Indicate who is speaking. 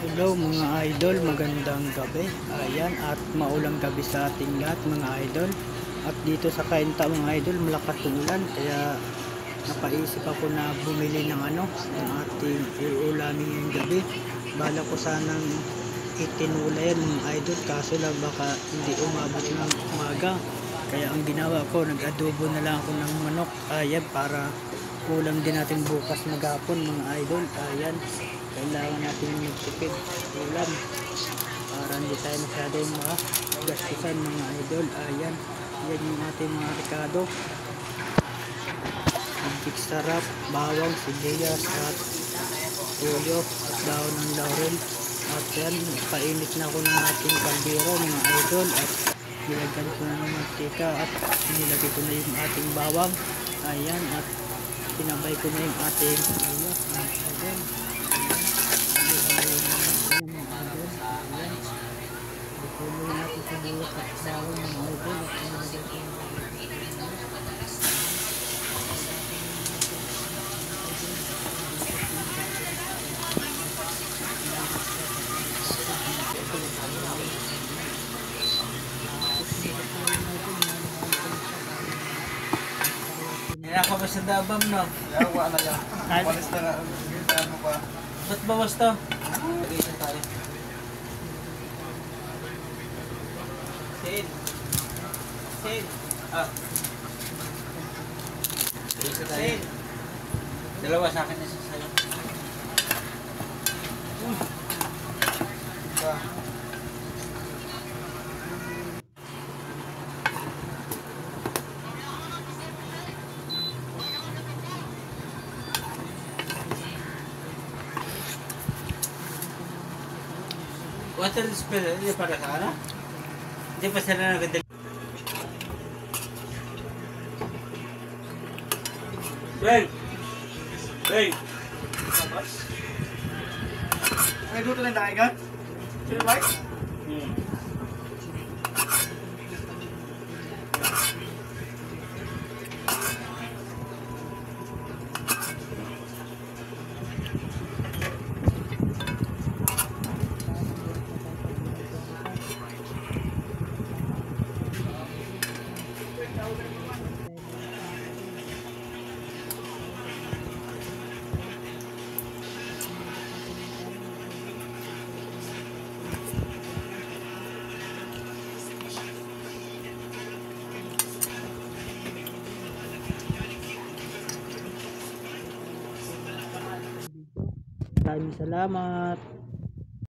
Speaker 1: Hello mga idol, magandang gabi. Ayan, at maulang gabi sa ating lahat mga idol. At dito sa Kainta mga idol, malakas yung ulan. Kaya napaisip ako na bumili ng ng ating uulamin ngayong gabi. Bala ko sanang itinula yan mga idol, kaso lang baka hindi umabot ng umaga. Kaya ang ginawa ko, nag-adobo na lang ako ng manok. Ayan, para ulam din natin bukas maghapon mga idol. Ayan, kailangan natin magtipid ulam para hindi tayo masyadong magastusan mga idol. Ayan, yan yung ating mga rekado: antik sarap, bawang, sibuyas at tuyo at daon ng laurel. At yan, painit na ako ng ating kaldero mga idol, at nilagyan ko na ng mantika at nilagay ko na yung ating bawang. Ayan, at sinabay ko na yung ating sibuyas mga idol. Tuloy natin sa bulat at bawang mga idol, at nilagay ko na
Speaker 2: Kaya ako ba sa dabam, no?
Speaker 3: Yawa na yan. Walis na nga. Ano pa?
Speaker 2: Ba't bawas to? Mag-isa tayo. Sid. Sid. Ah. Mag-isa tayo. Sid. Dalawa sa akin, isa sa'yo.
Speaker 3: Isa.
Speaker 2: Water dispenser, hindi para sa ano? Hindi pa sila nagdala. Bang! Bang!
Speaker 3: Ay, dito na tayo ka? Sino ba?
Speaker 1: maraming salamat.